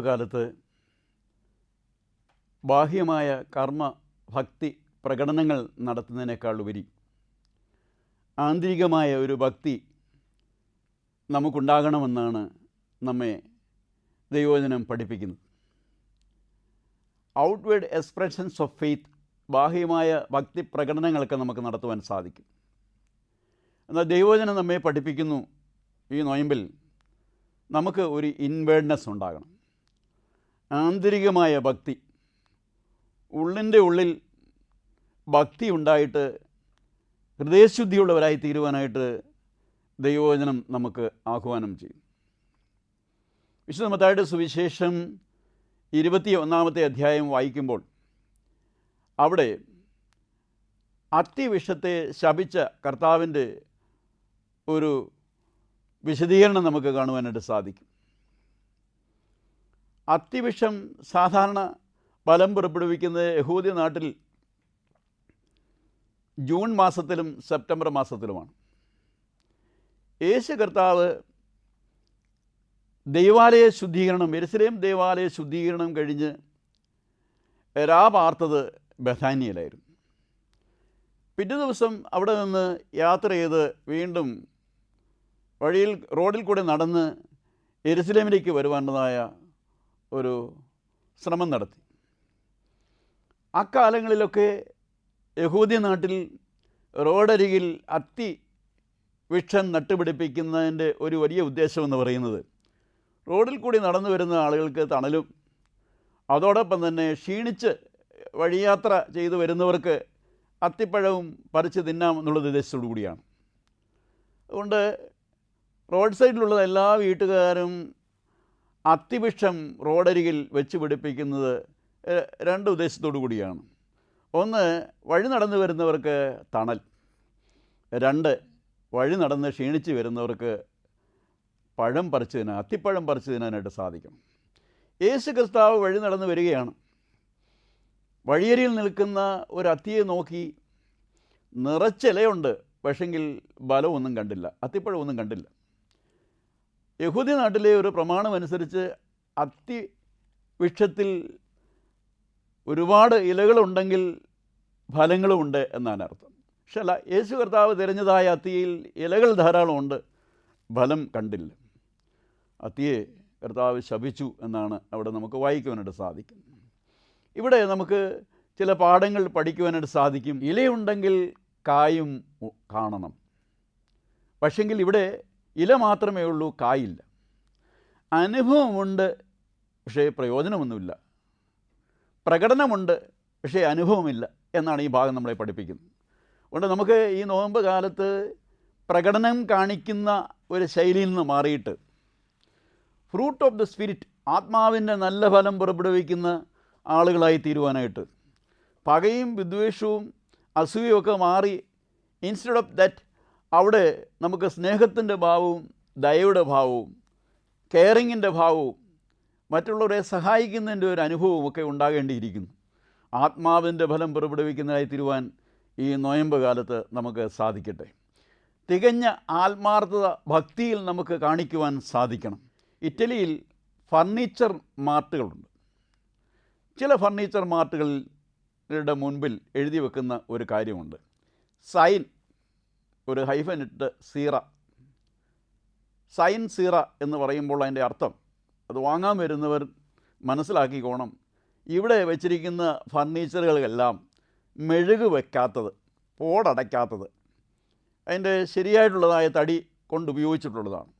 കാലത്ത് ബാഹ്യമായ കർമ്മ ഭക്തി പ്രകടനങ്ങൾ നടത്തുന്നതിനേക്കാൾ ഉപരി ആന്തരികമായ ഒരു ഭക്തി നമുക്കുണ്ടാകണമെന്നാണ് നമ്മെ ദൈവവചനം പഠിപ്പിക്കുന്നത്. ഔട്ട്വേർഡ് എക്സ്പ്രഷൻസ് ഓഫ് ഫെയ്ത്ത്, ബാഹ്യമായ ഭക്തി പ്രകടനങ്ങളൊക്കെ നമുക്ക് നടത്തുവാൻ സാധിക്കും. എന്നാൽ ദൈവവചനം നമ്മെ പഠിപ്പിക്കുന്നു, ഈ നൊയമ്പിൽ നമുക്ക് ഒരു ഇൻവേർഡ്നെസ് ഉണ്ടാകണം, ആന്തരികമായ ഭക്തി, ഉള്ളിൻ്റെ ഉള്ളിൽ ഭക്തി ഉണ്ടായിട്ട് ഹൃദയശുദ്ധിയുള്ളവരായി തീരുവാനായിട്ട് ദൈവവചനം നമുക്ക് ആഹ്വാനം ചെയ്യും. വിശുദ്ധ മത്തായിയുടെ സുവിശേഷം 21 അധ്യായം വായിക്കുമ്പോൾ അവിടെ അത്തിവൃക്ഷത്തെ ശപിച്ച കർത്താവിൻ്റെ ഒരു വിശദീകരണം നമുക്ക് കാണുവാനായിട്ട് സാധിക്കും. അത്തിവൃക്ഷം സാധാരണ ഫലം പുറപ്പെടുവിക്കുന്നത് യഹൂദ നാട്ടിൽ ജൂൺ മാസത്തിലും സെപ്റ്റംബർ മാസത്തിലുമാണ്. യേശു കർത്താവ് ദൈവാലയ ശുദ്ധീകരണം, യെരുശലേം ദേവാലയ ശുദ്ധീകരണം കഴിഞ്ഞ് പാർത്തത് ബഥാനിയയിലായിരുന്നു. പിറ്റേ ദിവസം അവിടെ നിന്ന് യാത്ര ചെയ്ത് വീണ്ടും റോഡിൽ കൂടെ നടന്ന് യെരുശലേമിലേക്ക് വരുവാനുള്ളതായ ഒരു ശ്രമം നടത്തി. അക്കാലങ്ങളിലൊക്കെ യഹൂദ്യ നാട്ടിൽ റോഡരികിൽ അത്തി വൃക്ഷം നട്ടുപിടിപ്പിക്കുന്നതിൻ്റെ ഒരു വലിയ ഉദ്ദേശമെന്ന് പറയുന്നത് റോഡിൽ കൂടി നടന്നു വരുന്ന ആളുകൾക്ക് തണലും, അതോടൊപ്പം തന്നെ ക്ഷീണിച്ച് വഴിയാത്ര ചെയ്തു വരുന്നവർക്ക് അത്തിപ്പഴവും പറിച്ച് തിന്നാം എന്നുള്ള ഉദ്ദേശത്തോടു കൂടിയാണ്. അതുകൊണ്ട് റോഡ് സൈഡിലുള്ള എല്ലാ വീട്ടുകാരും അത്തിവൃക്ഷം റോഡരികിൽ വെച്ച് പിടിപ്പിക്കുന്നത് 2 ഉദ്ദേശത്തോടു കൂടിയാണ്. ഒന്ന്, വഴി നടന്നു വരുന്നവർക്ക് തണൽ; 2, വഴി നടന്ന് ക്ഷീണിച്ച് വരുന്നവർക്ക് അത്തിപ്പഴം പറിച്ച് തിന്നാനായിട്ട് സാധിക്കും. യേശു ക്രിസ്താവ് വഴി നടന്ന് വരികയാണ്. വഴിയരിയിൽ നിൽക്കുന്ന ഒരു അത്തിയെ നോക്കി, നിറച്ചിലയുണ്ട്, പക്ഷെങ്കിൽ ബലമൊന്നും കണ്ടില്ല, അത്തിപ്പഴമൊന്നും കണ്ടില്ല. യഹൂദ നാട്ടിലെ ഒരു പ്രമാണമനുസരിച്ച് അത്തി വൃക്ഷത്തിൽ ഒരുപാട് ഇലകളുണ്ടെങ്കിൽ ഫലങ്ങളുമുണ്ട് എന്നാണ് അർത്ഥം. പക്ഷേ അല്ല, യേശു കർത്താവ് തിരഞ്ഞതായ അത്തിയിൽ ഇലകൾ ധാരാളമുണ്ട്, ഫലം കണ്ടില്ല. അത്തിയെ കർത്താവ് ശപിച്ചു എന്നാണ് അവിടെ നമുക്ക് വായിക്കുവാനായിട്ട് സാധിക്കും. ഇവിടെ നമുക്ക് ചില പാഠങ്ങൾ പഠിക്കുവാനായിട്ട് സാധിക്കും. ഇലയുണ്ടെങ്കിൽ കായും കാണണം. പക്ഷെങ്കിൽ ഇവിടെ ഇല മാത്രമേ ഉള്ളൂ, കായില്ല. അനുഭവമുണ്ട്, പക്ഷേ പ്രയോജനമൊന്നുമില്ല. പ്രകടനമുണ്ട്, പക്ഷേ അനുഭവമില്ല എന്നാണ് ഈ ഭാഗം നമ്മളെ പഠിപ്പിക്കുന്നത്. അതുകൊണ്ട് നമുക്ക് ഈ നോയമ്പ് കാലത്ത് പ്രകടനം കാണിക്കുന്ന ഒരു ശൈലിയിൽ നിന്ന് മാറിയിട്ട് ഫ്രൂട്ട് ഓഫ് ദ സ്പിരിറ്റ്, ആത്മാവിൻ്റെ നല്ല ഫലം പുറപ്പെടുവിക്കുന്ന ആളുകളായി തീരുവാനായിട്ട്, പകയും വിദ്വേഷവും അസൂയയൊക്കെ മാറി ഇൻസ്റ്റെഡ് ഓഫ് ദാറ്റ് അവിടെ നമുക്ക് സ്നേഹത്തിൻ്റെ ഭാവവും ദയയുടെ ഭാവവും കെയറിങ്ങിൻ്റെ ഭാവവും മറ്റുള്ളവരെ സഹായിക്കുന്നതിൻ്റെ ഒരു അനുഭവവും ഒക്കെ ഉണ്ടാകേണ്ടിയിരിക്കുന്നു. ആത്മാവിൻ്റെ ഫലം പുറപ്പെടുവിക്കുന്നതായി തീരുവാൻ ഈ നോയമ്പ് കാലത്ത് നമുക്ക് സാധിക്കട്ടെ. തികഞ്ഞ ആത്മാർത്ഥത ഭക്തിയിൽ നമുക്ക് കാണിക്കുവാൻ സാധിക്കണം. ഇറ്റലിയിൽ ഫർണിച്ചർ മാർട്ടുകളുണ്ട്. ചില ഫർണിച്ചർ മാർട്ടുകളുടെ മുൻപിൽ എഴുതി വെക്കുന്ന ഒരു കാര്യമുണ്ട്, സൈൻ, ഒരു ഹൈഫൻ ഇട്ട് സീറ. സൈൻ സീറ എന്ന് പറയുമ്പോൾ അതിൻ്റെ അർത്ഥം, അത് വാങ്ങാൻ വരുന്നവർ മനസ്സിലാക്കിക്കോണം, ഇവിടെ വെച്ചിരിക്കുന്ന ഫർണിച്ചറുകളെല്ലാം മെഴുക് വയ്ക്കാത്തത്, പോടടയ്ക്കാത്തത്, അതിൻ്റെ ശരിയായിട്ടുള്ളതായ തടി കൊണ്ട് ഉപയോഗിച്ചിട്ടുള്ളതാണ്.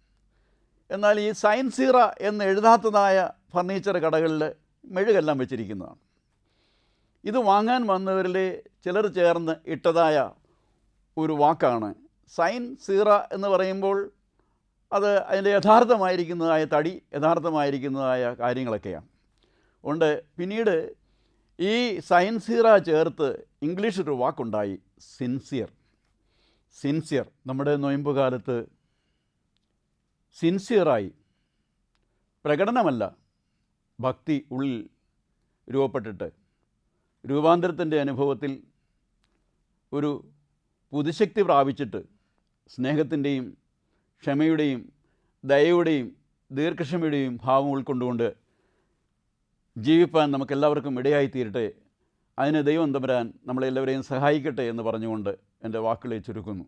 എന്നാൽ ഈ സൈൻ സീറ എന്ന് എഴുതാത്തതായ ഫർണിച്ചർ കടകളിൽ മെഴുകെല്ലാം വെച്ചിരിക്കുന്നതാണ്. ഇത് വാങ്ങാൻ വന്നവരിൽ ചിലർ ചേർന്ന് ഇട്ടതായ ഒരു വാക്കാണ് സൈൻ സീറ എന്ന് പറയുമ്പോൾ അത് അതിൻ്റെ യഥാർത്ഥമായിരിക്കുന്നതായ തടി, യഥാർത്ഥമായിരിക്കുന്നതായ കാര്യങ്ങളൊക്കെയാണ്. അതുകൊണ്ട് പിന്നീട് ഈ സൈൻ സീറ ചേർത്ത് ഇംഗ്ലീഷ് ഒരു വാക്കുണ്ടായി, സിൻസിയർ. നമ്മുടെ നൊയമ്പ് കാലത്ത് സിൻസിയറായി, പ്രകടനമല്ല, ഭക്തി ഉള്ളിൽ രൂപപ്പെട്ടിട്ട് രൂപാന്തരത്തിൻ്റെ അനുഭവത്തിൽ ഒരു പുതുശക്തി പ്രാപിച്ചിട്ട് സ്നേഹത്തിൻ്റെയും ക്ഷമയുടെയും ദയയുടെയും ദീർഘക്ഷമയുടെയും ഭാവം ഉൾക്കൊണ്ടുകൊണ്ട് ജീവിപ്പാൻ നമുക്കെല്ലാവർക്കും ഇടയായിത്തീരട്ടെ. അതിന് ദൈവം തമ്പുരാൻ നമ്മളെല്ലാവരെയും സഹായിക്കട്ടെ എന്ന് പറഞ്ഞുകൊണ്ട് എൻ്റെ വാക്കുകളെ ചുരുക്കുന്നു.